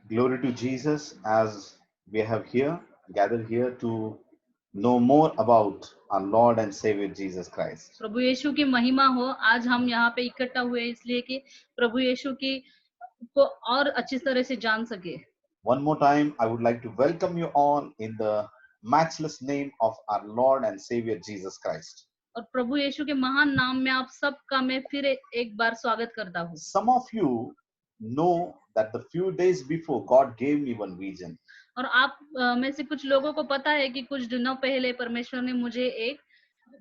Glory to Jesus as we have here gathered here to know more about our Lord and Savior Jesus Christ. प्रभु यीशु की महिमा हो। आज हम यहाँ पे इकट्ठा हुए इसलिए कि प्रभु यीशु की को और अच्छी तरह से जान सके। One more time, I would like to welcome you all in the matchless name of our Lord and Savior Jesus Christ. और प्रभु यीशु के महान नाम में आप सबका मैं फिर एक बार स्वागत करता हूँ। Some of you know that the few days before God gave me one vision. और आप में से कुछ लोगों को पता है कि कुछ दिनों पहले परमेश्वर ने मुझे एक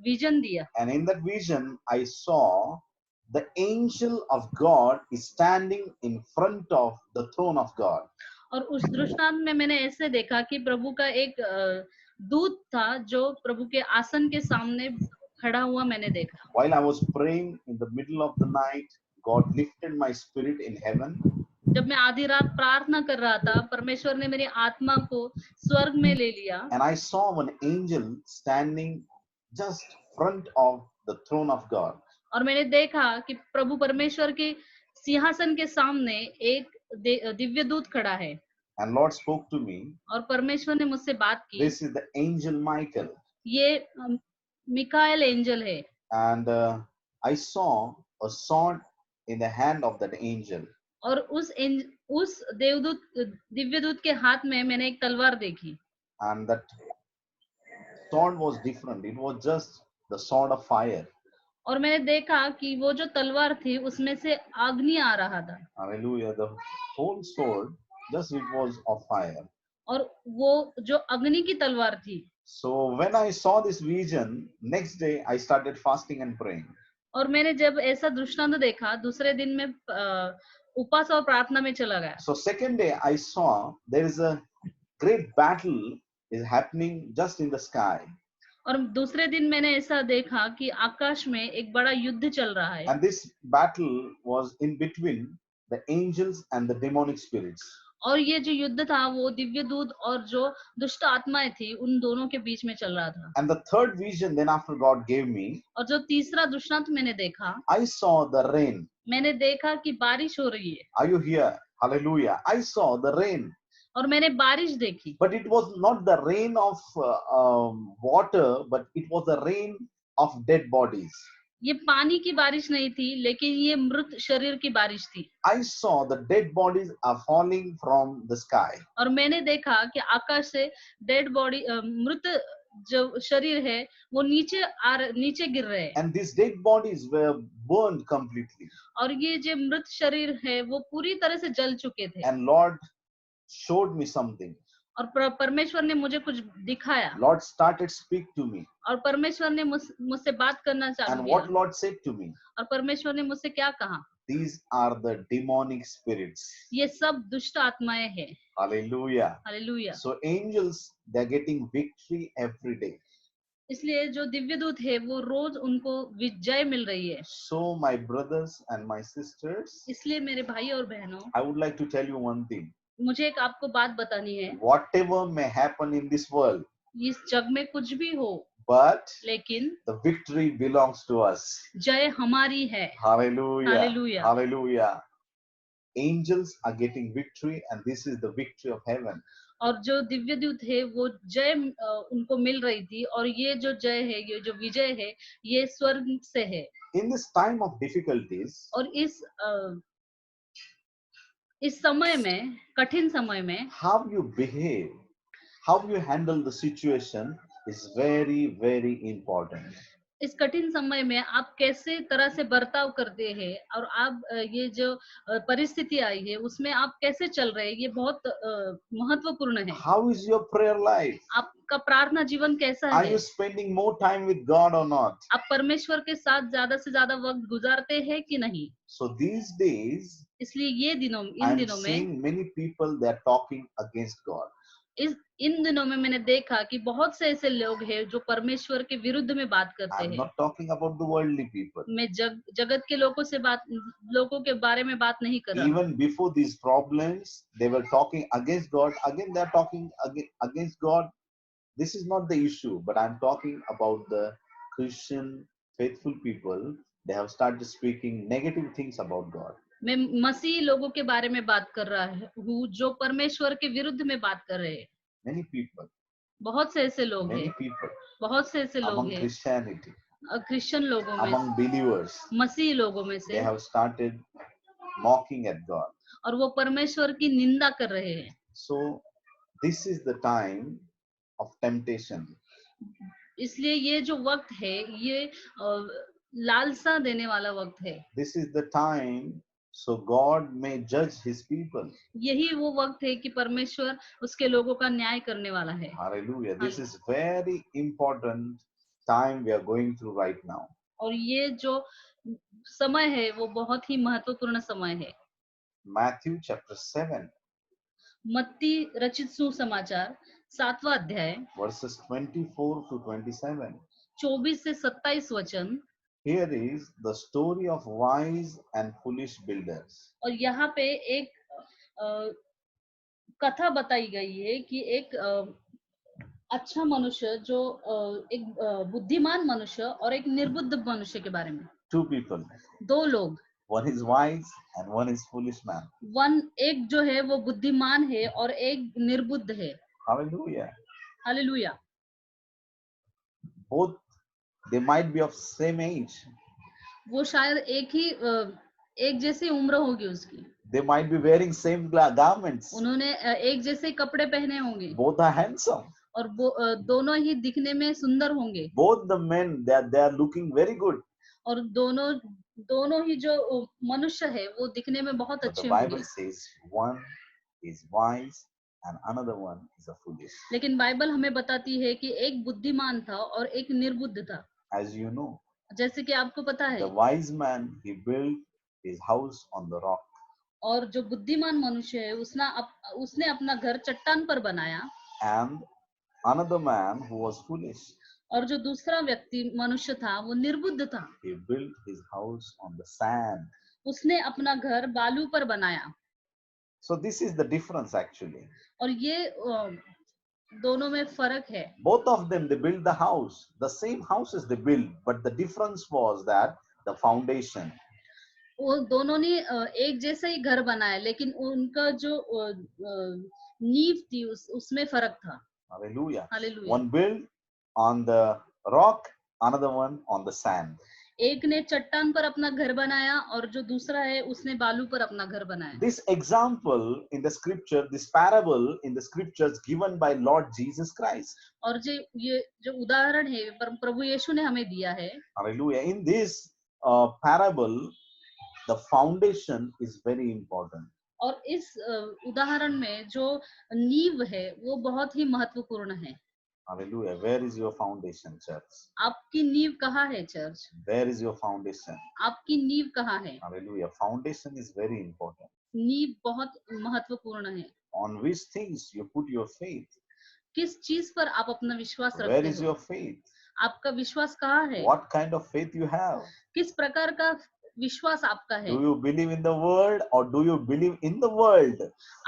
विजन दिया। And in that vision, I saw the angel of God is standing in front of the throne of God. और उस दृष्टांत में मैंने ऐसे देखा कि प्रभु का एक दूत था जो प्रभु के आसन के सामने खड़ा हुआ मैंने देखा। While I was praying in the middle of the night, God lifted my spirit in heaven. जब मैं आधी रात प्रार्थना कर रहा था, परमेश्वर ने मेरी आत्मा को स्वर्ग में ले लिया। And I saw one angel standing just front of the throne of God. और मैंने देखा कि प्रभु परमेश्वर के सिंहासन के सामने एक दिव्य दूत खड़ा है। And Lord spoke to me. और परमेश्वर ने मुझसे बात की। This is the angel Michael. ये मिकाएल एंजल है। And I saw a sword in the hand of that angel. और उस देवदूत दिव्य दूत के हाथ में मैंने एक तलवार देखी। And that sword was different. It was just the sword of fire. और मैंने देखा कि वो जो तलवार थी उसमें से अग्नि आ रहा था। Hallelujah. The whole sword, just it was of fire. और वो जो अग्नि की तलवार थी। So when I saw this vision, next day I started fasting and praying. और मैंने जब ऐसा दृष्टांत देखा, दूसरे दिन में उपवास और प्रार्थना में चला गया। So second day I saw there is a great battle is happening just in the sky. और दूसरे दिन मैंने ऐसा देखा कि आकाश में एक बड़ा युद्ध चल रहा है। And this battle was in between the angels and the demonic spirits. और ये जो युद्ध था वो दिव्य दूत और जो दुष्ट आत्माएं थी उन दोनों के बीच में चल रहा था। And the third vision then after God gave me, और जो तीसरा दृष्टांत मैंने देखा, I saw the rain. मैंने देखा कि बारिश हो रही है। Are you here? Hallelujah. I saw the rain. और मैंने बारिश देखी। But it was not the rain of water, but it was the rain of dead bodies. ये पानी की बारिश नहीं थी, लेकिन ये मृत शरीर की बारिश थी। I saw the dead bodies are falling from the sky. और मैंने देखा कि आकाश से डेड बॉडी मृत जो शरीर है वो नीचे गिर रहे हैं। And these dead bodies were burned completely. और ये जो मृत शरीर है वो पूरी तरह से जल चुके थे। And Lord showed me something. और परमेश्वर ने मुझे कुछ दिखाया। Lord started speak to me. और परमेश्वर ने मुझसे बात करना चालू And किया। what Lord said to me? और परमेश्वर ने मुझसे क्या कहा? These are the demonic spirits. ये सब दुष्ट आत्माएं हैं। Hallelujah. Hallelujah. So angels, they're getting victory every day. इसलिए जो दिव्य दूत है वो रोज उनको विजय मिल रही है। So my brothers and my sisters, इसलिए मेरे भाई और बहनों, I would like to tell you one thing. मुझे एक आपको बात बतानी है। Whatever may happen in this world, इस जग में कुछ भी हो, but लेकिन the victory belongs to us. जय हमारी है। Hallelujah. Hallelujah. Hallelujah. Angels are getting victory, and this is the victory of heaven. और जो दिव्य दूत है वो जय उनको मिल रही थी, और ये जो जय है, ये जो विजय है, ये स्वर्ग से है। In this time of difficulties, और इस समय में, कठिन समय में, how you behave, how you handle the situation is very, very important. इस कठिन समय में आप कैसे तरह से बर्ताव करते हैं, और आप ये जो परिस्थिति आई है उसमें आप कैसे चल रहे हैं, ये बहुत महत्वपूर्ण है। How is your prayer life? आपका प्रार्थना जीवन कैसा Are है? you spending more time with God or not? आप परमेश्वर के साथ ज्यादा से ज्यादा वक्त गुजारते हैं कि नहीं? So these days, इसलिए इन I'm दिनों में, seeing many people, they're talking against God. इन दिनों में मैंने देखा कि बहुत से ऐसे लोग हैं जो परमेश्वर के विरुद्ध में बात करते I'm हैं। not talking about the worldly people. मैं जगत के लोगों के बारे में बात नहीं कर रहा। Even before these problems, they were talking against God. Again, they're talking against God. This is not the issue, but I'm talking about the Christian faithful people. They have started speaking negative things about God. मैं मसीह लोगों के बारे में बात कर रहा हूँ जो परमेश्वर के विरुद्ध में बात कर रहे हैं। Many people, बहुत से ऐसे लोग many हैं, people बहुत से ऐसे लोग among हैं Christianity, क्रिश्चियन लोगों में, among believers, मसीह लोगों में they से, have started mocking at God. और वो परमेश्वर की निंदा कर रहे हैं। So this is the time of temptation. इसलिए ये जो वक्त है ये लालसा देने वाला वक्त है। This is the time so God may judge his people. यही वो वक्त है कि परमेश्वर उसके लोगों का न्याय करने वाला है। Hallelujah. This is very important time we are going through right now. और ये जो समय है वो बहुत ही महत्वपूर्ण समय है। Matthew chapter 7, मत्ती रचित सुसमाचार 7वां अध्याय verses 24 to 27. 24 से 27 वचन। Here is the story of wise and foolish builders. और यहाँ पे एक कथा बताई गई है कि एक अच्छा मनुष्य जो एक बुद्धिमान मनुष्य और एक निर्बुद्ध मनुष्य के बारे में। Two people. दो लोग, One is wise and one is foolish man. एक जो है वो बुद्धिमान है और एक निर्बुद्ध है। Hallelujah. Hallelujah. Both, they might be of same age. वो शायद एक जैसी उम्र होगी उसकी। They might be wearing same garments. उन्होंने एक जैसे कपड़े पहने होंगे Both are handsome. और वो दोनों ही दिखने में सुंदर होंगे। Both the men, they are looking very good. और दोनों ही जो मनुष्य है वो दिखने में बहुत But the अच्छे Bible होंगे। says one is wise and another one is a foolish. लेकिन बाइबल हमें बताती है कि एक बुद्धिमान था और एक निर्बुद्ध था। As you know, जैसे कि आपको पता है, the wise man, he built his house on the rock. और जो बुद्धिमान मनुष्य है उसने अपना घर चट्टान पर बनाया। And another man who was foolish, और जो दूसरा व्यक्ति मनुष्य था वो निर्बुद्ध था। he built his house on the sand. उसने अपना घर बालू पर बनाया। So this is the difference actually. और ये दोनों में फर्क है। Both of them, they built the house, the same houses they built, but the difference was that the foundation. वो दोनों ने एक जैसा ही घर बनाया, लेकिन उनका जो नींव थी उसमें फर्क था। Hallelujah. Hallelujah. One built on the rock, another one on the sand. एक ने चट्टान पर अपना घर बनाया और जो दूसरा है उसने बालू पर अपना घर बनाया। This example in the scripture, this parable in the scriptures given by Lord Jesus Christ. और ये जो उदाहरण है प्रभु यीशु ने हमें दिया है। Hallelujah. In this parable, the foundation is very important. और इस उदाहरण में जो नींव है वो बहुत ही महत्वपूर्ण है। Hallelujah. Where is your foundation, church? आपकी नींव कहाँ है church? Where is your foundation? आपकी नींव कहाँ है? Hallelujah. Foundation is very important. नींव बहुत महत्वपूर्ण है। On which things you put your faith? किस चीज पर आप अपना विश्वास Where रखते is हो? your faith? आपका विश्वास कहाँ है? What kind of faith you have? किस प्रकार का विश्वास आपका है? Do you believe in the word or do you believe in the world?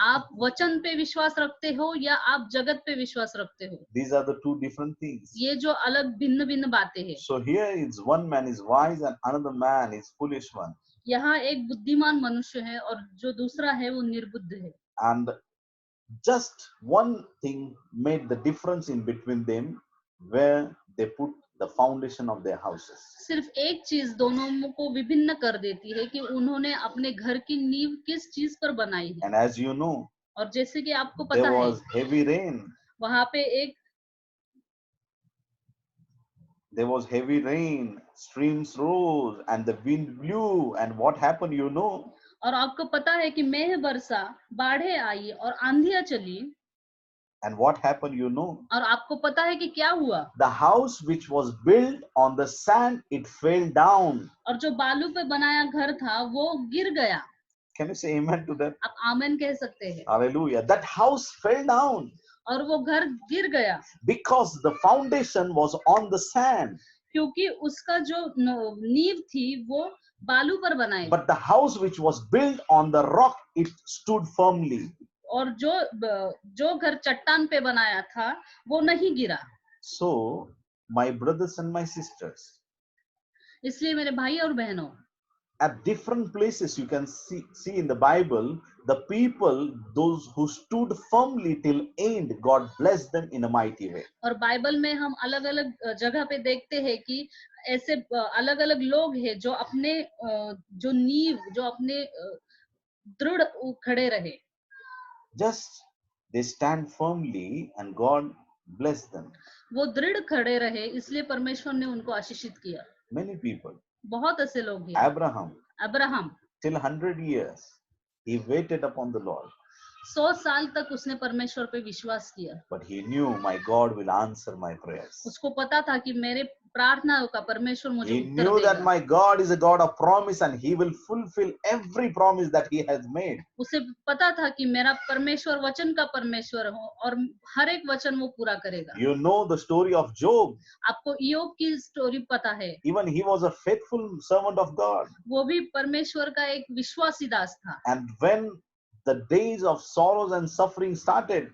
आप वचन पे विश्वास रखते हो या आप जगत पे विश्वास रखते हो? These are the two different things. ये जो अलग भिन्न भिन्न बातें हैं। So here is one man is wise and another man is foolish one. यहाँ एक बुद्धिमान मनुष्य है और जो दूसरा है वो निर्बुद्ध है। And just one thing made the difference in between them, where they put the foundation of their houses. सिर्फ एक चीज दोनों को विभिन्न कर देती है कि उन्होंने अपने घर की नींव किस चीज पर बनाई है। And as you know, और जैसे कि आपको there पता है, was heavy rain. There was heavy rain, streams rose, and the wind blew. And what happened, you know? और आपको पता है कि मेघ बरसा, बाढ़ें आई और आंधियां चली। And what happened, you know? और आपको पता है कि क्या हुआ? The house which was built on the sand, it fell down. और जो बालू पे बनाया घर था वो गिर गया। Can you say amen to that? आप आमेन कह सकते हैं। Hallelujah. That house fell down. और वो घर गिर गया। Because the foundation was on the sand. क्योंकि उसका जो नींव थी वो बालू पर बनाई। But the house which was built on the rock, it stood firmly. और जो घर चट्टान पे बनाया था वो नहीं गिरा। So, my brothers and my sisters, इसलिए मेरे भाई और बहनों, At different places you can see in the Bible, the people, those who stood firmly till end, God blessed them in a mighty way. और बाइबल में हम अलग अलग जगह पे देखते हैं कि ऐसे अलग अलग लोग हैं जो अपने जो नींव जो अपने दृढ़ खड़े रहे। Just they stand firmly and God blessed them. वो दृढ़ खड़े रहे इसलिए परमेश्वर ने उनको आशीषित किया। Many people. बहुत ऐसे लोग हैं। Abraham, Abraham till 100 years, he waited upon the Lord. 100 साल तक उसने परमेश्वर पे विश्वास किया। But he knew my God will answer my prayers. उसको पता था कि मेरे प्रार्थनाओं का परमेश्वर मुझे He उत्तर knew that देगा। my God is a God of promise and he will fulfill every promise that he has made. उसे पता था कि मेरा परमेश्वर वचन का परमेश्वर हो और हर एक वचन वो पूरा करेगा। You know the story of Job. आपको इयोब की स्टोरी पता है। Even he was a faithful servant of God. वो भी परमेश्वर का एक विश्वासी दास था। And when the days of sorrows and suffering started,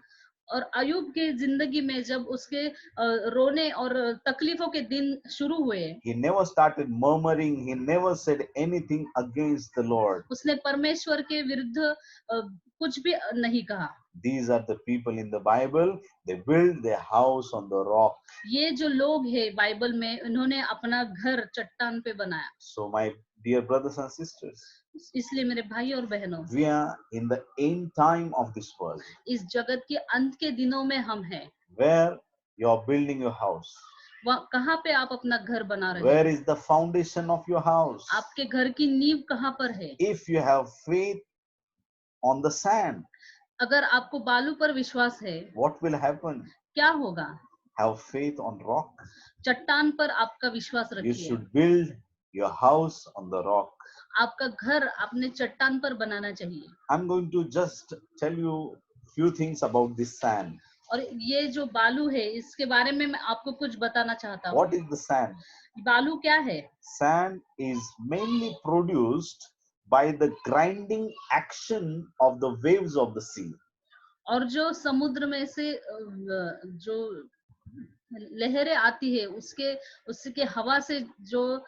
और अयूब के जिंदगी में जब उसके रोने और तकलीफों के दिन शुरू हुए, he never started murmuring, he never said anything against the Lord. उसने परमेश्वर के विरुद्ध कुछ भी नहीं कहा। These are the people in the Bible, they build their house on the rock. ये जो लोग हैं बाइबल में, इन्होंने अपना घर चट्टान पे बनाया। So my dear brothers and sisters, इसलिए मेरे भाई और बहनों, we are in the end time of this world, इस जगत के अंत के दिनों में हम हैं। where you are building your house. कहाँ पे आप अपना घर बना रहे Where हैं? is the foundation of your house? आपके घर की नींव कहाँ पर है? If you have faith on the sand, अगर आपको बालू पर विश्वास है, what will happen? क्या होगा? Have faith on rock. चट्टान पर आपका विश्वास You रखिए। should build your house on the rock. आपका घर अपने चट्टान पर बनाना चाहिए। I'm going to just tell you few things about this sand. और ये जो बालू है, इसके बारे में मैं आपको कुछ बताना चाहता हूँ। What is the sand? बालू क्या है? Sand is mainly produced by the grinding action of the waves of the sea. और जो समुद्र में से जो लहरें आती है, उसके हवा से जो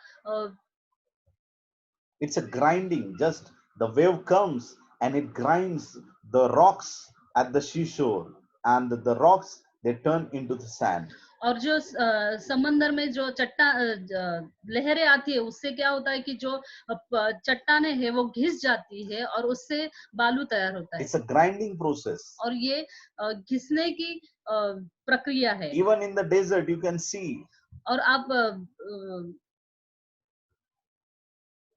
It's a grinding, just the wave comes and it grinds the rocks at the seashore, and the rocks they turn into the sand. और जो समंदर में जो लहरें आती है, उससे क्या होता है कि जो चट्टाने हैं वो घिस जाती है और उससे बालू तैयार होता है। It's a grinding process. और ये घिसने की प्रक्रिया है। Even in the desert you can see. और आप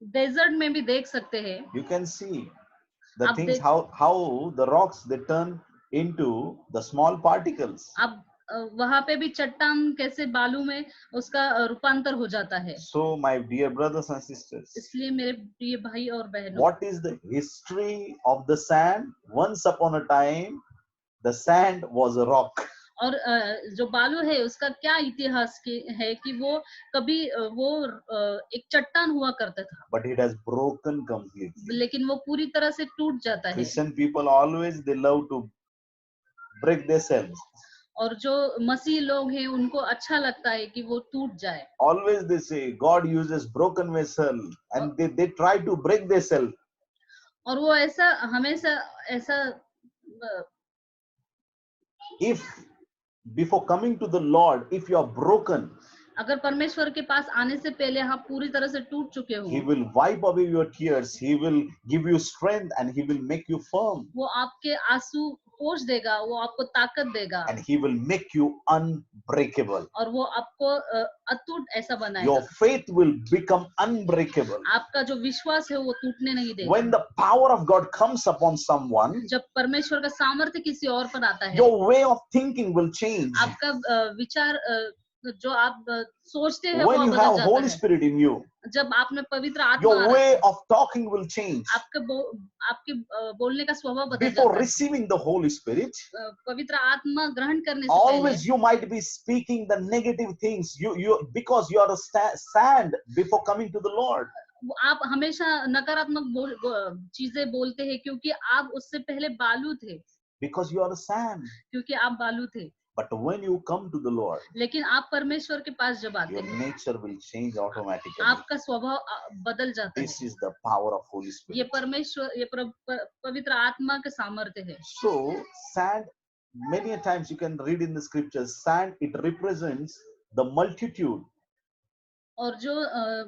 डेजर्ट में भी देख सकते हैं। You can see the आप things how the rocks they turn into the small particles. आप वहां पे भी चट्टान कैसे बालू में उसका रूपांतर हो जाता है। So my dear brothers and sisters, इसलिए मेरे प्रिय भाई और बहनों, what is the history of the sand? Once upon a time, the sand was a rock. और जो बालू है उसका क्या इतिहास है कि वो कभी वो एक चट्टान हुआ करता था, But it has broken completely. लेकिन वो पूरी तरह से टूट जाता है। Christian people always they love to break themselves. और जो मसीह लोग हैं उनको अच्छा लगता है कि वो टूट जाए। Always they say God uses broken vessel and they try to break themselves. और वो ऐसा हमेशा ऐसा If before coming to the Lord, if you are broken, अगर परमेश्वर के पास आने से पहले आप पूरी तरह से टूट चुके हो, He will wipe away your tears. He will give you strength and He will make you firm. वो आपके आंसू पोंछ देगा, वो आपको ताकत देगा And He will make you unbreakable. और वो आपको अटूट ऐसा बनाएगा। Your faith will become unbreakable. आपका जो विश्वास है वो टूटने नहीं देगा। When the power of God comes upon someone, जब परमेश्वर का सामर्थ्य किसी और पर आता है, your way of thinking will change. आपका विचार जो आप सोचते हैं वो When you बदल have जाता Holy है। Spirit in you, जब आप में पवित्र आत्मा your way of talking will change. आपके बोलने का स्वभाव बदल Before जाता है। receiving the Holy Spirit, पवित्र आत्मा ग्रहण करने से पहले always you might be speaking the negative things. Because you are a sand before coming to the Lord. आप हमेशा नकारात्मक चीजें बोलते हैं क्योंकि आप उससे पहले बालू थे। Because you are a sand. क्योंकि आप बालू थे। But when you come to the Lord, लेकिन आप परमेश्वर के पास जब आते your हैं, nature will change automatically. आपका स्वभाव बदल जाता है। This is the power of Holy ये Spirit. परमेश्वर, ये पवित्र आत्मा के सामर्थ्य है। So sand, many a times you can read in the scriptures, sand, it represents the multitude. और जो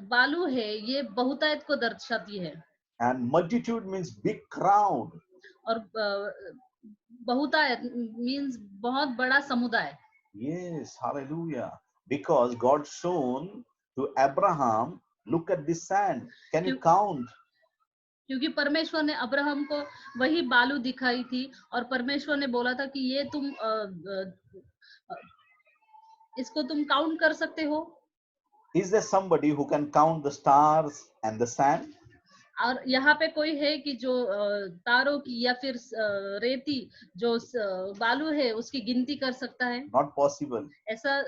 बालू है ये बहुतायत को दर्शाती है, And multitude means big crowd. और बहुतायत मीन्स बहुत बड़ा समुदाय। Yes, hallelujah. Because God shown to Abraham, look at this sand. Can you count? क्योंकि परमेश्वर ने अब्राहम को वही बालू दिखाई थी और परमेश्वर ने बोला था कि ये तुम इसको तुम काउंट कर सकते हो। Is there somebody who can count the stars and the sand? और यहाँ पे कोई है कि जो तारों की या फिर रेती जो बालू है उसकी गिनती कर सकता है? Not possible. ऐसा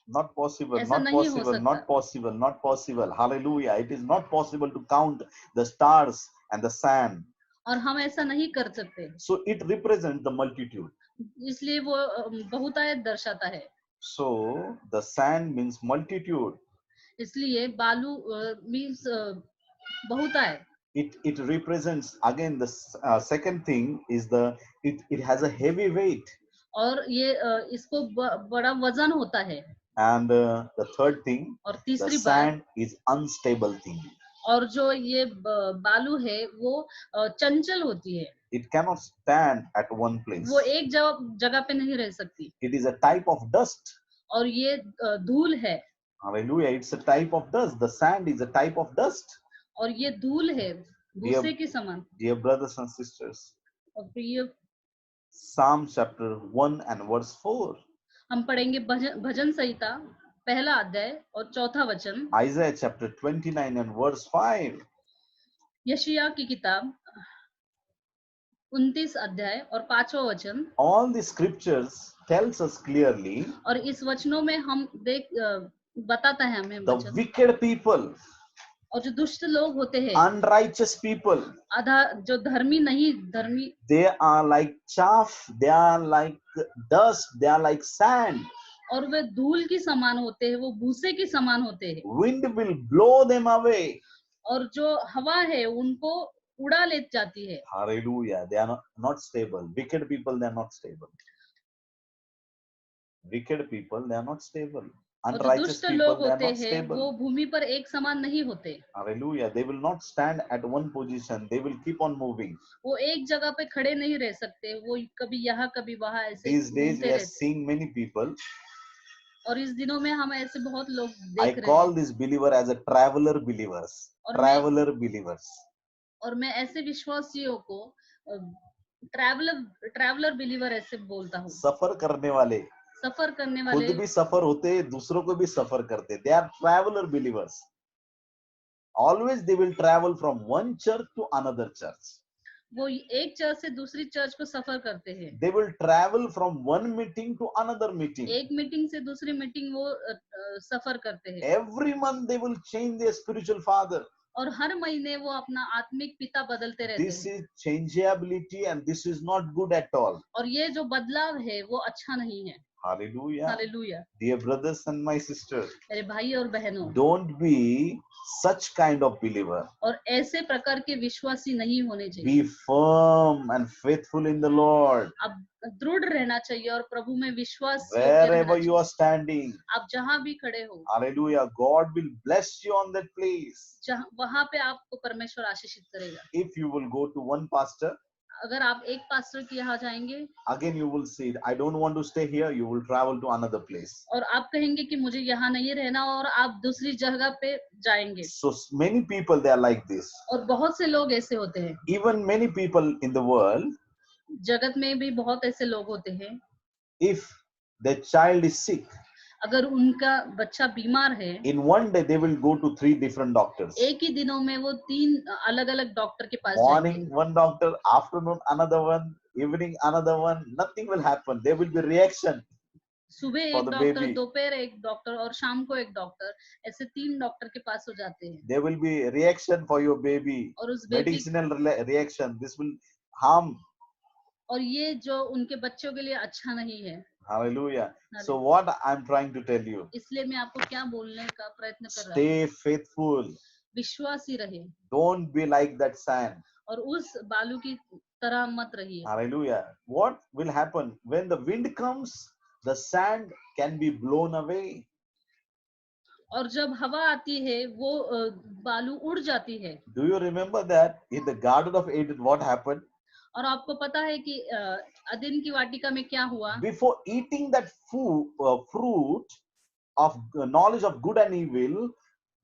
Not possible, ऐसा not नहीं हो possible, सकता। not possible, not possible. Hallelujah. It is not possible to count the stars and the sand. और हम ऐसा नहीं कर सकते, So it represents the multitude. इसलिए वो बहुतायत दर्शाता है। So the sand means multitude. इसलिए बालू मीन्स बहुतायत। It represents, again, the second thing is it has a heavy weight. और ये इसको बड़ा वजन होता है। And the third thing, और the तीसरी बात, sand is unstable thing. और जो ये बालू है वो चंचल होती है, It cannot stand at one place. वो एक जगह पे नहीं रह सकती। It is a type of dust. और ये धूल है, Hallelujah. It's a type of dust. The sand is a type of dust. और ये धूल है भूसे के समान। Dear brothers and sisters, और प्रिय, Psalm chapter 1 and verse 4. हम पढ़ेंगे भजन संहिता पहला अध्याय और चौथा वचन। Isaiah chapter 29 and verse 5. यशायाह की किताब 29 अध्याय और 5वां वचन। All the scriptures tells us clearly, और इस वचनों में हम बताता है हमें the वचन, wicked people, और जो दुष्ट लोग होते हैं, unrighteous people, जो धर्मी नहीं धर्मी, they are like chaff, they are like dust, they are like sand. और वे धूल की समान होते हैं, वो भूसे की समान होते हैं। Wind will blow them away. और जो हवा है उनको उड़ा ले जाती है। Hallelujah. They are not stable. Wicked people, they are not stable. Wicked people, they are not stable. और जो Unrighteous दुष्ट people, लोग they are होते not हैं stable. वो भूमि पर एक समान नहीं होते। Hallelujah. They will not stand at one position. They will keep on moving. वो एक जगह पे खड़े नहीं रह सकते, वो कभी यहाँ कभी वहाँ ऐसे These days घूमते we are रहते। seeing many people. और इस दिनों में हम ऐसे बहुत लोग I देख रहे call हैं। this believer as a traveler believers. और Traveler believers. और मैं ऐसे विश्वासियों को ट्रैवलर बिलीवर ऐसे बोलता हूँ। सफर करने वाले, सफर करने खुद वाले, भी सफर होते, दूसरों को भी सफर करते. They are traveler believers. Always they will travel from one church to another church. वो एक चर्च से दूसरी चर्च को सफर करते हैं। They will travel from one meeting to another meeting. एक मीटिंग से दूसरी मीटिंग वो सफर करते हैं। Every month they will change their spiritual father. और हर महीने वो अपना आत्मिक पिता बदलते रहते This हैं। is changeability and this is not good at all. और ये जो बदलाव है वो अच्छा नहीं है। Hallelujah. Hallelujah. Dear brothers and my sisters, मेरे भाई और बहनों, don't be such kind of believer. और ऐसे प्रकार के विश्वासी नहीं होने चाहिए। Be firm and faithful in the Lord. अब दृढ़ रहना चाहिए और प्रभु में विश्वास योग्य रहना Wherever you चाहिए। are standing, आप जहाँ भी खड़े हो, hallelujah, God will bless you on that place. वहां पे आपको परमेश्वर आशीषित करेगा। If you will go to one pastor, अगर आप एक पास्टर के यहाँ जाएंगे, again you will say, I don't want to stay here, you will travel to another place. और आप कहेंगे कि मुझे यहाँ नहीं रहना, और आप दूसरी जगह पे जाएंगे। So many people, they are like this. और बहुत से लोग ऐसे होते हैं। Even many people in the world, जगत में भी बहुत ऐसे लोग होते हैं। if their child is sick, अगर उनका बच्चा बीमार है, in one day they will go to 3 different doctors. एक ही दिनों में वो 3 अलग-अलग डॉक्टर के पास Morning जाएंगे। one doctor, afternoon another one, evening another one. Nothing will happen. There will be reaction. सुबह For एक the डॉक्टर, baby. दोपहर एक डॉक्टर और शाम को एक डॉक्टर, ऐसे 3 डॉक्टर के पास हो जाते हैं। There will be reaction for your baby. और उस baby Medicinal reaction. This will harm. और ये जो उनके बच्चों के लिए अच्छा नहीं है। Hallelujah. So hallelujah. what I'm trying to tell you, इसलिए मैं आपको क्या बोलने का प्रयत्न कर रहा हूँ, stay faithful. विश्वासी रहे Don't be like that sand. और उस बालू की तरह मत रहिए। Hallelujah. What will happen when the wind comes? The sand can be blown away. और जब हवा आती है वो बालू उड़ जाती है। Do you remember that in the Garden of Eden, what happened? और आपको पता है कि अदन की वाटिका में क्या हुआ? Before eating that fruit of knowledge of good and evil,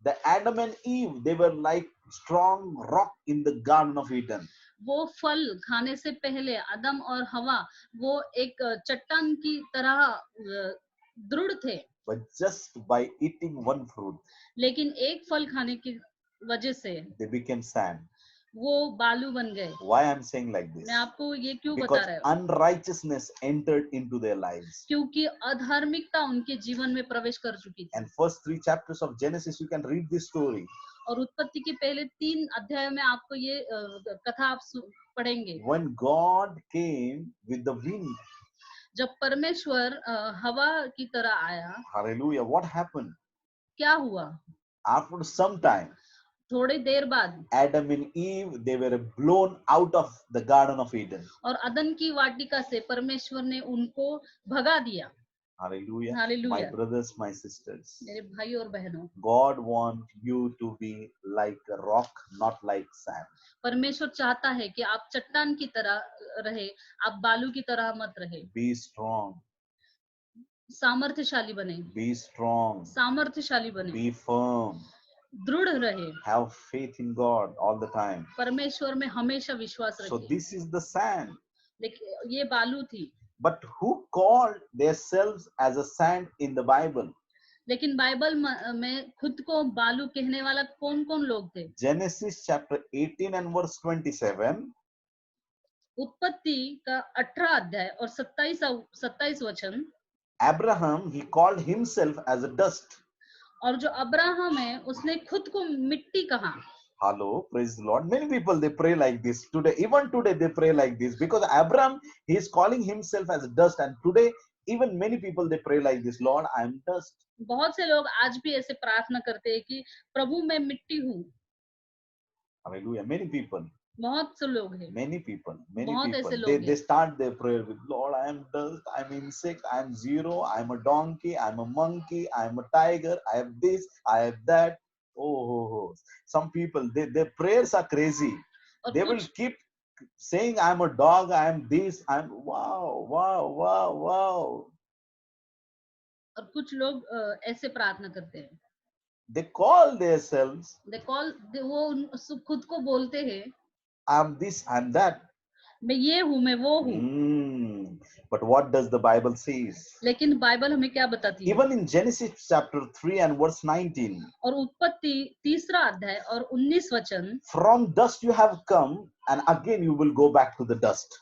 the Adam and Eve, they were like strong rock in the Garden of Eden. वो फल खाने से पहले आदम और हवा वो एक चट्टान की तरह दृढ़ थे, But just by eating one fruit, लेकिन एक फल खाने की वजह से they became sand. वो बालू बन गए। Why I'm saying like this? मैं आपको ये क्यों बता Because रहा हूँ? unrighteousness entered into their lives. क्योंकि अधार्मिकता उनके जीवन में प्रवेश कर चुकी थी। And first 3 chapters of Genesis, you can read this story. और उत्पत्ति के पहले 3 अध्याय में आपको ये कथा आप पढ़ेंगे। When God came with the wind, जब परमेश्वर हवा की तरह आया, hallelujah, what happened? क्या हुआ? After some time, थोड़ी देर बाद Adam and Eve, they were blown out of the Garden of Eden. और अदन की वाटिका से परमेश्वर ने उनको भगा दिया। Hallelujah. My hallelujah. brothers, my sisters, मेरे भाई और बहनों, God wants you to be like a rock, not like sand. परमेश्वर चाहता है कि आप चट्टान की तरह रहे, आप बालू की तरह मत रहे। Be strong, सामर्थ्यशाली बने, be strong, सामर्थ्यशाली बने, be firm, दृढ़ रहे, have faith in God all the time. परमेश्वर में हमेशा विश्वास So रखिए। this is the sand. देखिए ये बालू थी, But who called themselves as a sand in the Bible? लेकिन बाइबल में खुद को बालू कहने वाला कौन-कौन लोग थे? Genesis chapter 18 and verse 27. उत्पत्ति का 18 अध्याय और 27 वचन। Abraham, he called himself as a dust. और जो अब्राहम है उसने खुद को मिट्टी कहा। Hello, praise the Lord. Many people, they pray like this today. Even today they pray like this because Abraham, he is calling himself as dust, and today even many people, they pray like this: Lord, I am dust. बहुत से लोग आज भी ऐसे प्रार्थना करते हैं कि प्रभु मैं मिट्टी हूँ। Hallelujah. Many people, बहुत से लोग हैं, many people, बहुत ऐसे they लोग हैं। start their prayer with, Lord, I am dust, I am insect, I am zero, I am a donkey, I am a monkey, I am a tiger, I have this, I have that. Oh. Some people, their prayers are crazy. और They will कुछ keep saying, I am a dog, I am this, I am wow. और कुछ लोग ऐसे प्रार्थना करते हैं। They call themselves, वो खुद को बोलते हैं, I am this, I am that. मैं ये हूँ, मैं वो हूँ। But what does the Bible says? लेकिन बाइबल हमें क्या बताती है? Even in Genesis chapter 3 and verse 19, और उत्पत्ति 3 अध्याय और 19 वचन, from dust you have come, and again you will go back to the dust.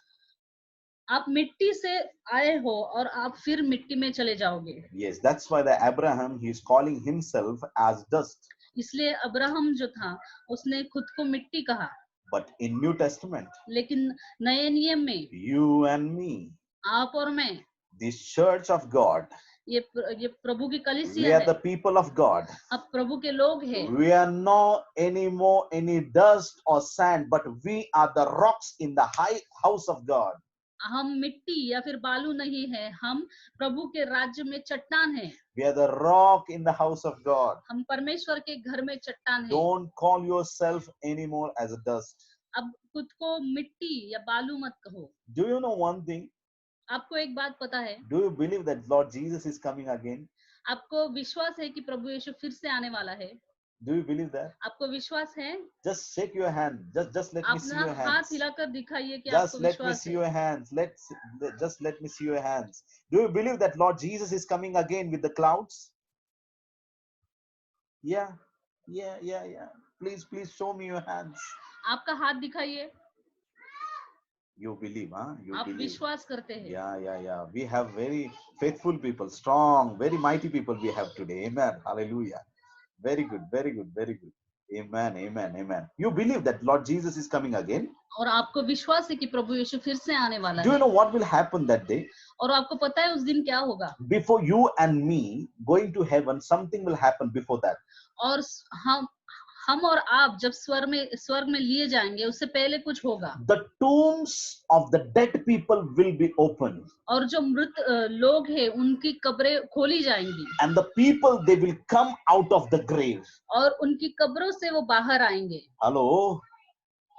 आप मिट्टी से आए हो और आप फिर मिट्टी में चले जाओगे। Yes, that's why the Abraham, he is calling himself as dust. इसलिए अब्राहम जो था उसने खुद को मिट्टी कहा। But in New Testament, लेकिन नए नियम में you and me, आप और मैं, this church of God, ये प्रभु की we कलीसिया are है, the people of God. अब प्रभु के लोग हैं। We are not anymore any dust or sand, but we are the rocks in the high house of God. हम मिट्टी या फिर बालू नहीं है, हम प्रभु के राज्य में चट्टान हैं। We are the rock in the house of God. हम परमेश्वर के घर में चट्टान हैं। Don't call yourself anymore as a dust. अब खुद को मिट्टी या बालू मत कहो। Do you know one thing? आपको एक बात पता है? Do you believe that Lord Jesus is coming again? आपको विश्वास है कि प्रभु यीशु फिर से आने वाला है? Do you believe that? आपको विश्वास है? Just shake your hand. Just let me see अपना your हाथ hands. हिलाकर दिखाइए कि Just आपको let me विश्वास see है। your hands. Just let me see your hands. Do you believe that Lord Jesus is coming again with the clouds? Yeah. Please show me your hands. आपका हाथ दिखाइए। You believe, huh? You आप believe. विश्वास करते हैं। Yeah. We have very faithful people, strong, very mighty people we have today. Amen. Hallelujah. Very good. Amen, amen, amen. You believe that Lord Jesus is coming again? और आपको विश्वास है कि प्रभु यीशु फिर से आने वाला Do you है, know what will happen that day? और आपको पता है उस दिन क्या होगा? Before you and me going to heaven, something will happen before that. और हम और आप जब स्वर्ग में लिए जाएंगे, उससे पहले कुछ होगा। The tombs of the dead people will be opened. और जो मृत लोग हैं, उनकी कब्रें खोली जाएंगी। And the people, they will come out of the grave. और उनकी कब्रों से वो बाहर आएंगे। Hello,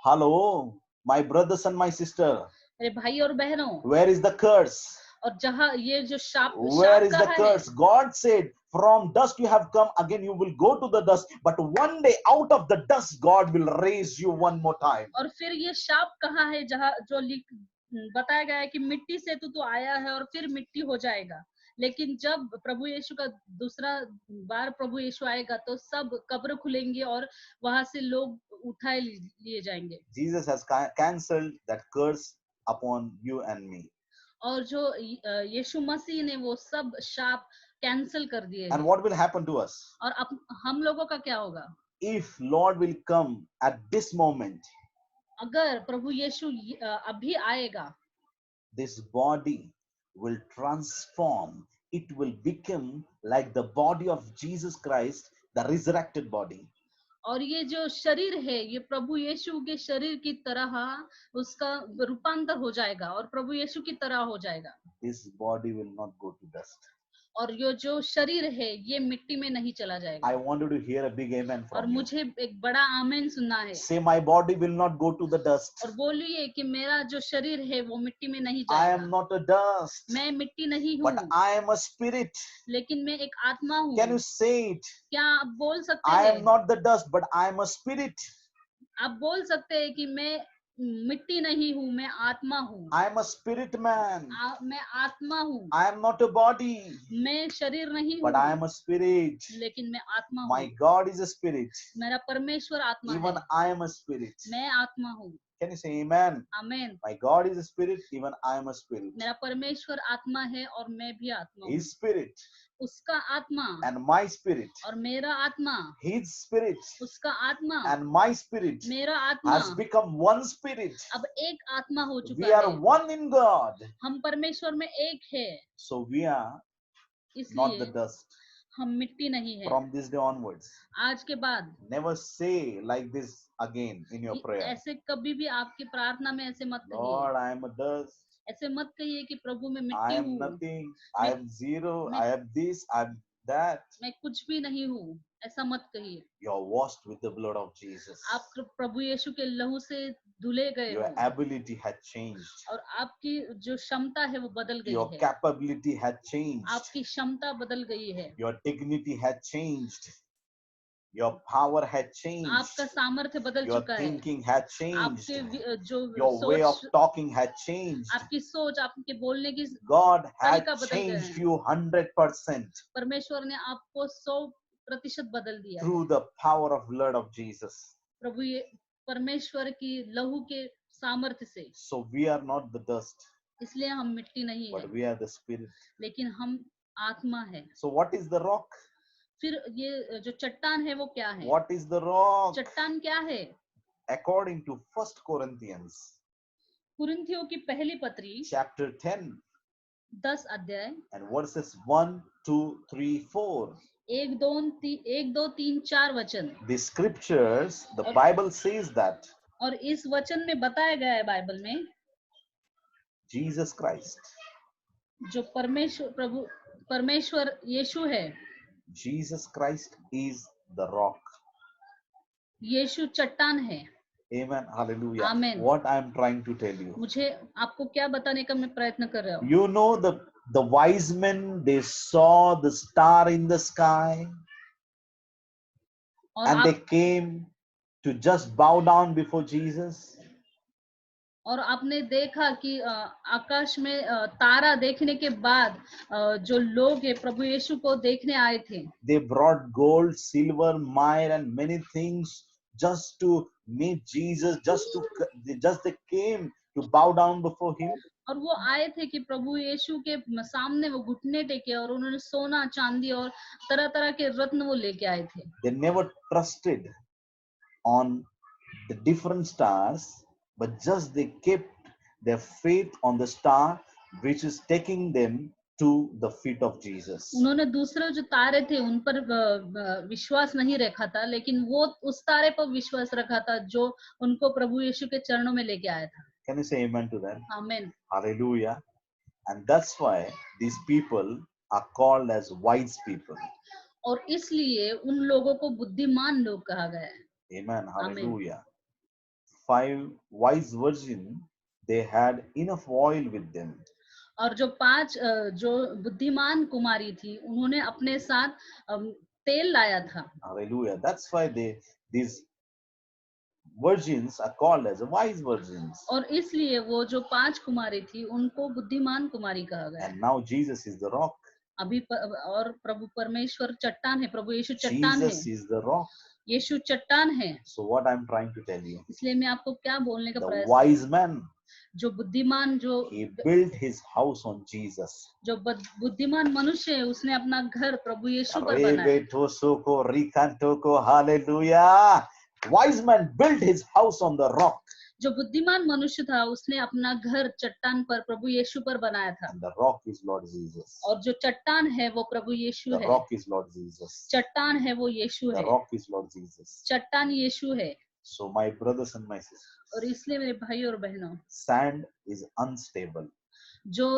hello, my brothers and my sister. मेरे भाई और बहनों, Where is the curse? और जहाँ ये जो Where is the कहाँ है? curse? God said, from dust you have come, again you will go to the dust, but one day out of the dust God will raise you one more time. और फिर ये शाप कहाँ है जहाँ जो बताया गया है कि मिट्टी से तू आया है और फिर मिट्टी हो जाएगा। लेकिन जब प्रभु यीशु का दूसरा बार प्रभु यीशु आएगा तो सब कब्र खुलेंगे और वहां से लोग उठाए लिए जाएंगे। Jesus has cancelled that curse upon you and me. और जो यीशु मसीह ने वो सब शाप कैंसिल कर दिए And हैं। what will happen to us? और अब हम लोगों का क्या होगा? If Lord will come at this moment, अगर प्रभु यीशु अभी आएगा, this body will transform. It will become like the body of Jesus Christ, the resurrected body. और ये जो शरीर है, ये प्रभु यीशु के शरीर की तरह उसका रूपांतर हो जाएगा और प्रभु यीशु की तरह हो जाएगा। This body will not go to dust. और ये जो शरीर है, ये मिट्टी में नहीं चला जाएगा। I want you to hear a big amen और from you. मुझे एक बड़ा आमीन सुनना है। Say, my body will not go to the dust. और बोलिए कि मेरा जो शरीर है वो मिट्टी में नहीं I जाएगा। am not a dust, मैं मिट्टी नहीं हूँ, but I am a spirit. लेकिन मैं एक आत्मा हूँ। Can you say it? क्या आप बोल सकते I हैं? am not the dust, but I am a spirit. आप बोल सकते हैं कि मैं मिट्टी नहीं हूँ, मैं आत्मा हूँ। I am a spirit man. मैं आत्मा हूँ। I am not a body, मैं शरीर नहीं but I हूँ, am a spirit. लेकिन मैं आत्मा My हूँ। God is a spirit. मेरा परमेश्वर आत्मा Even है। I am a spirit. मैं आत्मा हूँ। Can you say amen? आमीन। My God is a spirit. Even I am a spirit. मेरा परमेश्वर आत्मा है और मैं भी आत्मा हूँ। His spirit उसका आत्मा and my spirit. और मेरा आत्मा, His spirit उसका आत्मा and my spirit मेरा आत्मा has become one spirit. अब एक आत्मा हो We चुका are है। one in God. हम परमेश्वर में एक है, So we are not the इसलिए dust. हम मिट्टी नहीं है। From this day onwards, आज के बाद never say like this again in your prayer. ऐसे कभी भी आपकी प्रार्थना में ऐसे मत कहिए। Lord, I am a dust. ऐसे मत कहिए कि प्रभु मैं I मिट्टी am हूँ, nothing. I मैं- am zero. मैं- I am this. I am that. मैं कुछ भी नहीं हूँ, ऐसा मत कहिए। You are washed with the blood of Jesus. आप प्रभु यीशु के लहू से धुले गए Your हो ability had changed. और आपकी जो क्षमता है वो बदल गई Your है। capability had changed. आपकी क्षमता बदल गई है। Your dignity had changed. Your power had changed. आपका सामर्थ्य बदल Your चुका है। thinking had changed. आपके जो Your way of सोच, talking had changed. आपकी सोच, आपके बोलने की God had तरीका बदल गए changed हैं। you 100% परमेश्वर ने आपको 100% बदल दिया है। through the power of blood of Jesus. प्रभु ये परमेश्वर की लहू के सामर्थ्य से। So we are not the dust, इसलिए हम मिट्टी नहीं है, but we are the spirit. लेकिन हम आत्मा है। So what is the rock? फिर ये जो चट्टान है वो क्या है? What is the rock? चट्टान क्या है? According to 1 Corinthians कुरिन्थियों की पहली पत्री chapter 10 10 अध्याय and verses 1, 2, 3, 4. 1 2 3 4 वचन। The scriptures, the और- Bible says that और इस वचन में बताया गया है बाइबल में, Jesus Christ, जो परमेश्वर यीशु है, Jesus Christ is the rock. यीशु चट्टान है। Amen. Hallelujah. Amen. What I am trying to tell you. मुझे आपको क्या बताने का मैं प्रयत्न कर रहा हूँ? You know the wise men, they saw the star in the sky और and आप they came to just bow down before Jesus. और आपने देखा कि आकाश में तारा देखने के बाद जो लोग हैं प्रभु यीशु को देखने आए थे। They brought gold, silver, myrrh and many things just to meet Jesus, just they came to bow down before him. और वो आए थे कि प्रभु यीशु के सामने वो घुटने टेके और उन्होंने सोना चांदी और तरह तरह के रत्न वो लेके आए थे। They never trusted on the different stars, but just they kept their faith on the star which is taking them to the feet of Jesus. उन्होंने दूसरे जो तारे थे उन पर विश्वास नहीं रखा था, लेकिन वो उस तारे पर विश्वास रखा था जो उनको प्रभु यीशु के चरणों में लेके आया था. Can you say amen to that? आमीन. Hallelujah. And that's why these people are called as wise people. और इसलिए उन लोगों को बुद्धिमान लोग कहा गया है. Amen. Hallelujah. 5 wise virgins, they had enough oil with them. और जो 5 जो बुद्धिमान कुमारी थी उन्होंने अपने साथ तेल लाया था. Hallelujah. That's why these virgins are called as wise virgins. और इसलिए वो जो 5 कुमारी थी उनको बुद्धिमान कुमारी कहा गया. And now Jesus is the rock. अभी और प्रभु परमेश्वर चट्टान है, प्रभु यीशु चट्टान है. Jesus is the rock. यीशु चट्टान है. So what I'm trying to tell you, इसलिए मैं आपको क्या बोलने का the प्रयास wise man, जो बुद्धिमान जो he built his house on Jesus. जो बुद्धिमान मनुष्य है उसने अपना घर प्रभु यीशु पर बनाया. Hallelujah. Wise man built his house on the rock. जो बुद्धिमान मनुष्य था उसने अपना घर चट्टान पर प्रभु यीशु पर बनाया था. And the rock is Lord Jesus. और जो चट्टान है वो प्रभु यीशु The है. rock is Lord Jesus. चट्टान है वो यीशु The है. rock is Lord Jesus. चट्टान यीशु है. So my brothers and my sisters, और इसलिए मेरे भाई और बहनों, sand is unstable. जो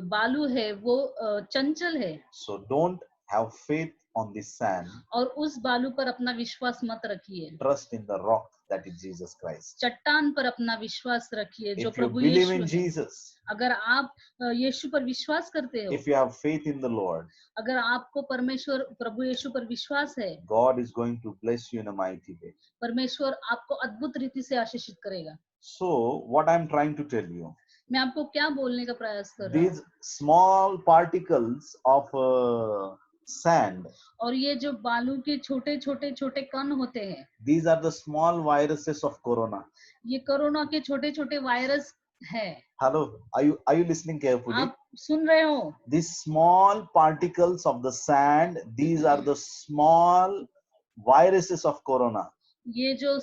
बालू है वो चंचल है. So don't have faith on this sand. और उस बालू पर अपना विश्वास मत रखिए. Trust in the rock, that is Jesus Christ. चट्टान पर अपना विश्वास रखिए जो If you Prabhu believe Yeshu in है. Jesus, अगर आप यीशु पर विश्वास करते हो, if you have faith in the Lord, अगर आपको परमेश्वर प्रभु यीशु पर विश्वास है, God is going to bless you in a mighty way. परमेश्वर आपको अद्भुत रीति से आशीषित करेगा. So what I'm trying to tell you, मैं आपको क्या बोलने का प्रयास कर रहा these हूँ. small particles of sand, और ये जो बालू के छोटे छोटे छोटे कण होते हैं, these are the small viruses of corona. ये कोरोना के छोटे छोटे वायरस है. Hello, are you listening carefully? आप सुन रहे हो? These small particles of the sand, these are the small viruses of corona. ये जो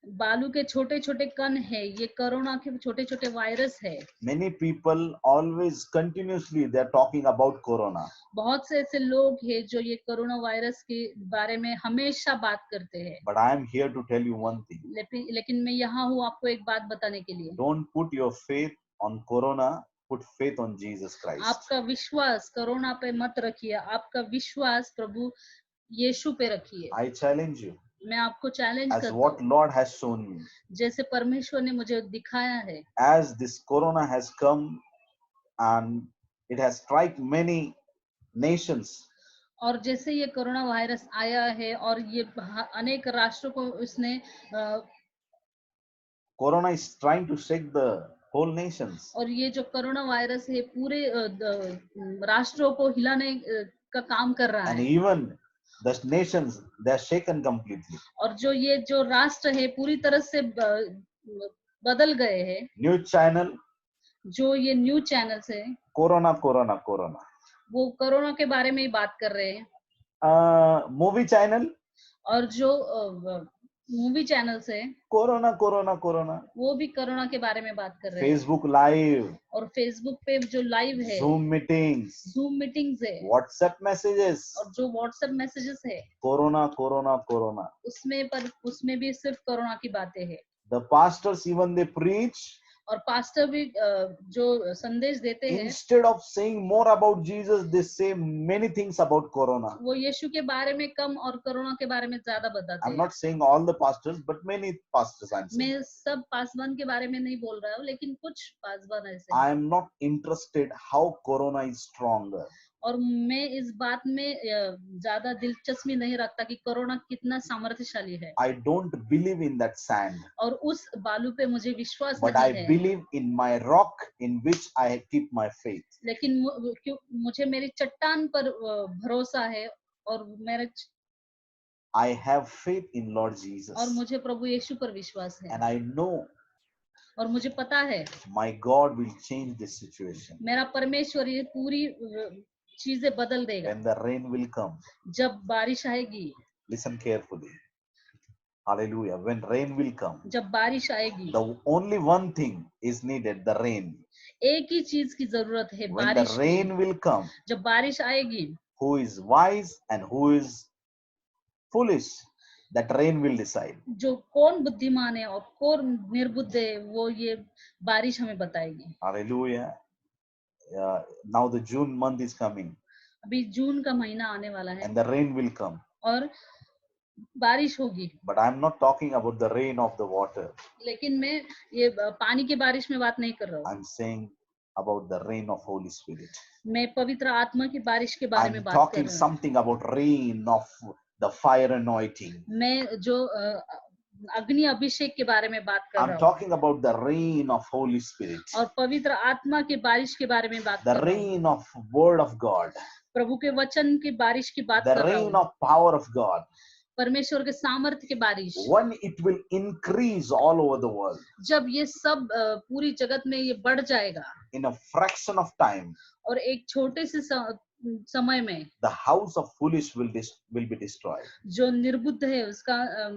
बालू के छोटे छोटे कण है ये कोरोना के छोटे छोटे वायरस है. Many people always continuously they are talking about corona. बहुत से ऐसे लोग हैं जो ये कोरोना वायरस के बारे में हमेशा बात करते हैं. But I am here to tell you one thing. लेकिन मैं यहाँ हूँ आपको एक बात बताने के लिए. Don't put your faith on corona, put faith on Jesus Christ. आपका विश्वास कोरोना पे मत रखिए, आपका विश्वास प्रभु यीशु पे रखिए. I challenge you. मैं आपको चैलेंज As करता what हूँ, Lord has shown me. जैसे परमेश्वर ने मुझे दिखाया है. As this corona has come and it has struck many nations. और जैसे ये कोरोना वायरस आया है और ये अनेक राष्ट्रों को इसने Corona is trying to shake the whole nations. और ये जो कोरोना वायरस है पूरे राष्ट्रों को हिलाने का काम कर रहा And है. even the nations, they are shaken completely. और जो ये जो राष्ट्र है पूरी तरह से बदल गए हैं. News channel, जो ये न्यूज चैनल्स है corona, corona, corona. वो कोरोना के बारे में ही बात कर रहे हैं. Movie channel, और जो मूवी चैनल्स है corona, corona, corona. वो भी कोरोना के बारे में बात कर रहे हैं. Facebook live, और फेसबुक पे जो लाइव है, Zoom meetings, जूम मीटिंग्स है, WhatsApp messages, और जो व्हाट्सएप मैसेजेस है corona, corona, corona. उसमें भी सिर्फ कोरोना की बातें हैं. The pastors even they preach, और पास्टर भी जो संदेश देते हैं instead of saying more about Jesus, they say many things about corona. वो यीशु के बारे में कम और कोरोना के बारे में ज्यादा बताते I'm हैं. not saying all the pastors, but many pastors I'm saying. मैं सब पासवान के बारे में नहीं बोल रहा हूँ, लेकिन कुछ पासवान ऐसे I हैं. am not interested how corona is stronger. और मैं इस बात में ज्यादा दिलचस्पी नहीं रखता कि कोरोना कितना सामर्थ्यशाली है. I don't believe in that sand, और उस बालू पे मुझे विश्वास but नहीं I है. believe in my rock in which I keep my faith. लेकिन मुझे मेरी चट्टान पर भरोसा है और मेरे I have faith in Lord और Jesus, मुझे प्रभु यीशु पर विश्वास है. and I know और मुझे पता है my God will change this situation मेरा परमेश्वर ये पूरी चीजें बदल देगा. when the rain will come. जब बारिश आएगी, Listen carefully. Hallelujah. When rain will come, जब बारिश आएगी, the only one thing is needed, the rain. एक ही चीज की जरूरत है, When the बारिश की। rain will come, जब बारिश आएगी, who is wise and who is foolish, that rain will decide. जो कौन बुद्धिमान है और कौन निर्बुद्ध है, वो ये बारिश हमें बताएगी। Hallelujah. Now the June month is coming अभी जून का महीना आने वाला है and the rain will come. और बारिश होगी, But I'm not talking about the rain of the water. लेकिन मैं ये पानी की बारिश में बात नहीं कर रहा हूँ। I'm saying about the rain of Holy Spirit. मैं पवित्र आत्मा की बारिश के बारे में I'm बात कर talking रहा हूँ। something about rain of the fire anointing. मैं जो अग्नि अभिषेक के बारे में बात कर I'm रहा हूँ talking about the rain of Holy Spirit. और पवित्र आत्मा की बारिश के बारे में बात The कर रहा हूँ। rain of Word of God. प्रभु के वचन की बारिश की बात The कर रहा rain हूँ। of power of God. परमेश्वर के सामर्थ्य की बारिश, When it will increase all over the world जब ये सब पूरी जगत में ये बढ़ जाएगा in a fraction of time, और एक छोटे से समय में the house of foolish will be destroyed. जो निर्बुद्ध है उसका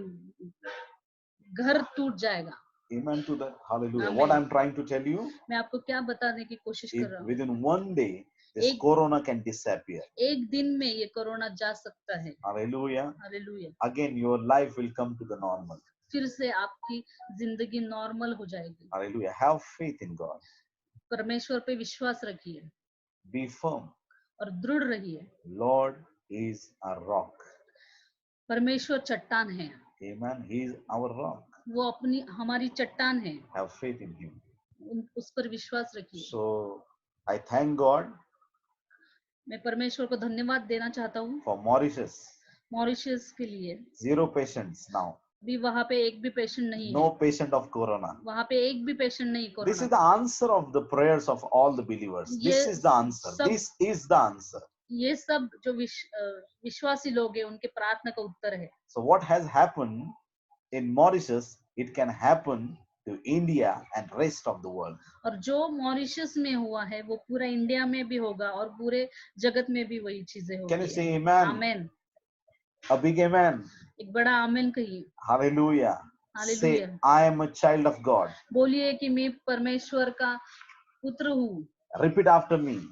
घर टूट जाएगा। Amen to that. Hallelujah. Amen. What I'm trying to tell you, मैं आपको क्या बताने की कोशिश कर if रहा हूँ, within one day this एक- corona can disappear. एक दिन में ये कोरोना जा सकता है। Hallelujah. Hallelujah. Again, your life will come to the normal. फिर से आपकी जिंदगी नॉर्मल हो जाएगी। Hallelujah. Have faith in God. परमेश्वर पे विश्वास रखिए Be firm. और दृढ़ रहिए। Lord is a rock. परमेश्वर चट्टान है, Amen. He is our rock. वो अपनी हमारी चट्टान है, Have faith in Him. उस पर विश्वास रखिए। So I thank God मैं परमेश्वर को धन्यवाद देना चाहता हूँ for Mauritius. मॉरिशस के लिए। 0 patients now. भी वहाँ पे एक भी पेशेंट नहीं No है, patient of corona. वहाँ पे एक भी पेशेंट नहीं This is corona. the answer of the prayers of all the believers. This ये is the answer. सब- This is the answer. ये सब जो विश्वासी लोग हैं उनके प्रार्थना का उत्तर है। So what has happened in Mauritius, it can happen to India and rest of the world. और जो मॉरिशस में हुआ है वो पूरा इंडिया में भी होगा और पूरे जगत में भी वही चीजें Can you होगी। say amen? Amen. A big amen. एक बड़ा आमेन कहिए। Hallelujah. Say, Hallelujah. I am a child of God. बोलिए कि मैं परमेश्वर का पुत्र हूँ। Repeat after me.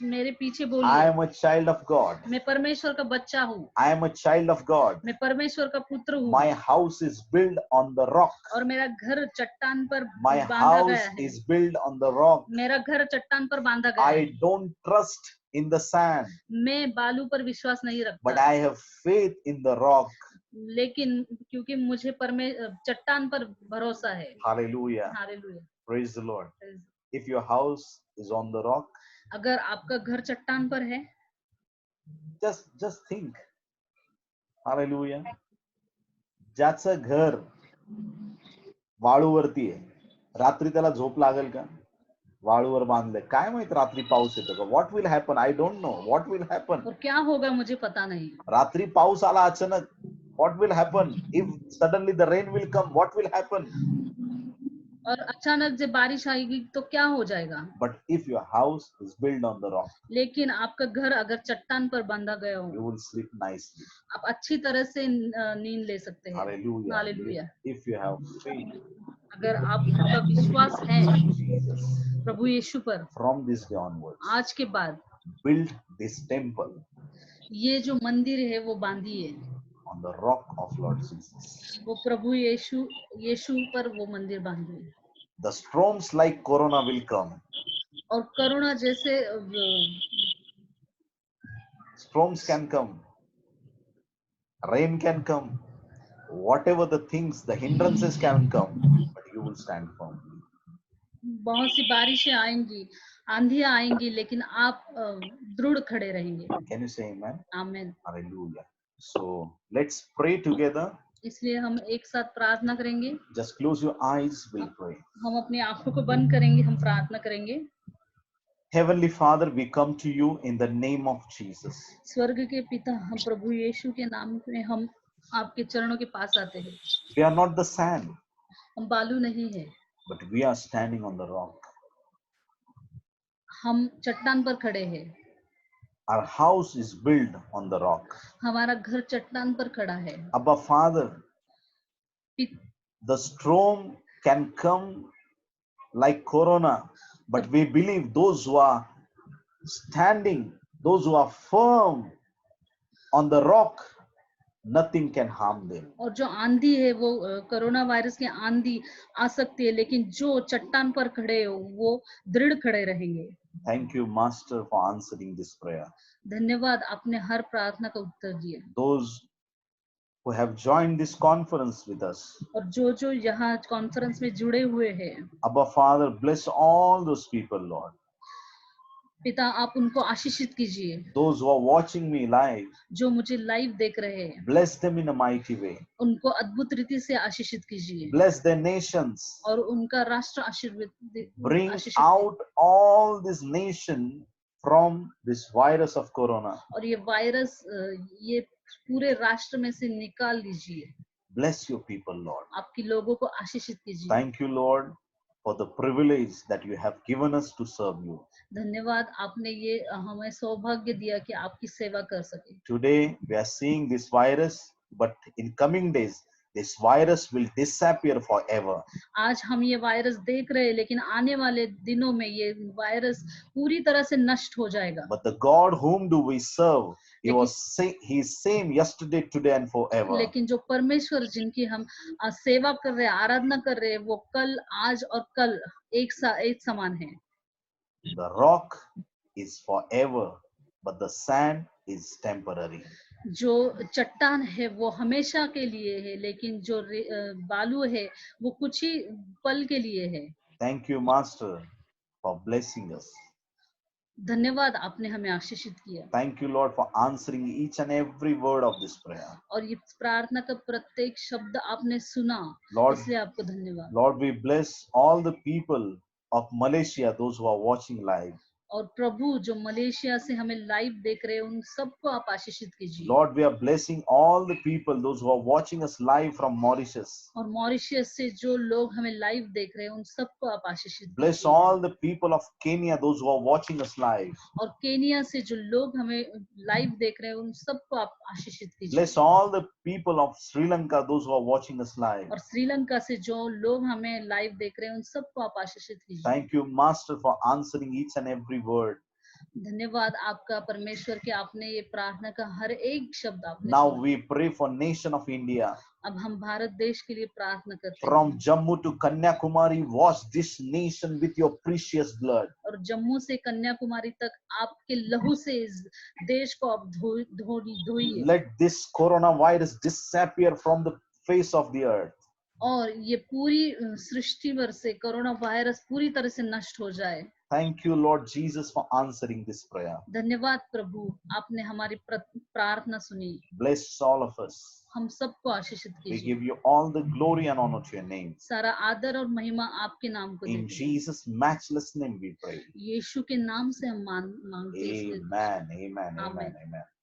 मेरे पीछे I बोलिए, am a child of God. मैं परमेश्वर का बच्चा हूँ, I am a child of God. मैं परमेश्वर का पुत्र हूँ My house is built on the rock. और मेरा घर चट्टान पर My बांधा house गया है। is built on the rock. मेरा घर चट्टान पर बांधा गया है। I don't trust in the sand, मैं बालू पर विश्वास नहीं but रखता, I have faith in the rock. लेकिन क्योंकि मुझे चट्टान पर भरोसा है। Hallelujah. Hallelujah. Praise the Lord. If your house is on the rock, अगर आपका घर चट्टान पर है, just think. Hallelujah. ज्याचं घर वाळूवरती आहे, रात्री त्याला झोप लागेल का? वाळूवर बांधलंय, काय माहित रात्री पाऊस येतो का? What will happen? I don't know. What will happen? और क्या होगा मुझे पता नहीं। रात्री पाऊस आला अचानक, what will happen? If suddenly the rain will come, what will happen? और अचानक जब बारिश आएगी तो क्या हो जाएगा? But if your house is built on the rock, लेकिन आपका घर अगर चट्टान पर बांधा गया हो, you will sleep nicely. आप अच्छी तरह से नींद ले सकते हैं। Hallelujah. Hallelujah. If you have faith अगर आपका विश्वास है प्रभु यीशु पर, from this day onwards, आज के बाद build this temple ये जो मंदिर है वो बांधिए, on the rock of Lord Jesus. वो प्रभु यीशु पर वो मंदिर बांधिए। The storms like corona will come. और कोरोना जैसे Storms can come. Rain can come. Whatever the things, the hindrances can come, but you will stand firm. बहुत सी बारिशें आएंगी, आंधियां आएंगी, लेकिन आप दृढ़ खड़े रहेंगे। Can you say amen? Amen. Hallelujah. So let's pray together. इसलिए हम एक साथ प्रार्थना करेंगे। Just close your eyes, we'll pray. हम अपनी आंखों को बंद करेंगे, हम प्रार्थना करेंगे। Heavenly Father, we come to you in the name of Jesus. स्वर्ग के पिता, हम प्रभु यीशु के नाम में हम आपके चरणों के पास आते हैं। We are not the sand, हम बालू नहीं है, but we are standing on the rock. हम चट्टान पर खड़े हैं। Our house is built on the rock. हमारा घर चट्टान पर खड़ा है। Abba Father, P- The storm can come like corona, but we believe those who are standing, those who are firm on the rock, nothing can harm them. और जो आंधी है वो कोरोना वायरस की आंधी आ सकती है, लेकिन जो चट्टान पर खड़े हो वो दृढ़ खड़े रहेंगे। Thank you, Master, for answering this prayer. धन्यवाद, आपने हर प्रार्थना का उत्तर दिया। Those who have joined this conference with us, और जो जो यहाँ कॉन्फ्रेंस में जुड़े हुए हैं, Abba Father, bless all those people, Lord. पिता आप उनको आशीषित कीजिए। Those who are watching me live, जो मुझे लाइव देख रहे हैं, bless them in a mighty way. उनको अद्भुत रीति से आशीषित कीजिए Bless their nations. और उनका राष्ट्र Bring आशीषित out all this nation from this virus of corona. और ये वायरस ये पूरे राष्ट्र में से निकाल लीजिए। Bless your people, Lord. आपकी लोगों को आशीषित कीजिए। Thank you, Lord, for the privilege that you have given us to serve you. धन्यवाद, आपने ये हमें सौभाग्य दिया कि आपकी सेवा कर सके। Today, we are seeing this virus, but in coming days, this virus will disappear forever. आज हम ये वायरस देख रहे हैं, लेकिन आने वाले दिनों में ये वायरस पूरी तरह से नष्ट हो जाएगा। But the God whom do we serve? He is same yesterday, today, and forever. लेकिन जो परमेश्वर जिनकी हम सेवा कर रहे हैं, आराधना कर रहे हैं, वो कल, आज और कल एक समान है। The rock is forever, but the sand is temporary. जो चट्टान है वो हमेशा के लिए है, लेकिन जो बालू है वो कुछ ही पल के लिए है। Thank you, Master, for blessing us. धन्यवाद, आपने हमें आशीषित किया। Thank you, Lord, for answering each and every word of this prayer. और ये प्रार्थना का प्रत्येक शब्द आपने सुना, Lord, इसलिए आपको धन्यवाद। Lord, we bless all the people of Malaysia, those who are watching live. और प्रभु जो मलेशिया से हमें लाइव देख रहे हैं, उन सबको आप आशीषित कीजिए। Lord, we are blessing all the people, those who are watching us live from Mauritius. और मॉरिशस से जो लोग हमें लाइव देख रहे हैं, उन सबको आप आशीषित Bless कीजिए। all the people of Kenya, those who are watching us live. और केनिया से जो लोग हमें लाइव देख रहे हैं, उन सबको आप आशीषित कीजिए। Bless all the people of Sri Lanka, those who are watching us live. और श्रीलंका से जो लोग हमें लाइव देख रहे हैं, उन सबको आप आशीषित कीजिए। Thank you, Master, for answering each and every word. धन्यवाद आपका परमेश्वर कि आपने ये प्रार्थना का हर एक शब्द आपने Now सुना। we pray for nation of India. अब हम भारत देश के लिए प्रार्थना करते From हैं। Jammu to Kanyakumari, wash this nation with your precious blood. और जम्मू से कन्याकुमारी तक आपके लहू से इस देश को आप धोइए। Let this coronavirus disappear from the face of the earth. और ये पूरी सृष्टि भर से कोरोना वायरस पूरी तरह से नष्ट हो जाए। Thank you, Lord Jesus, for answering this prayer. धन्यवाद प्रभु, आपने हमारी प्रार्थना सुनी। Bless all of us. हम सबको आशीषित We कीजिए। give you all the glory and honor to your name. सारा आदर और महिमा आपके नाम को In देते हैं। Jesus' matchless name we pray. यीशु के नाम से हम मांगते हैं। Amen, amen, amen, आमीन। amen.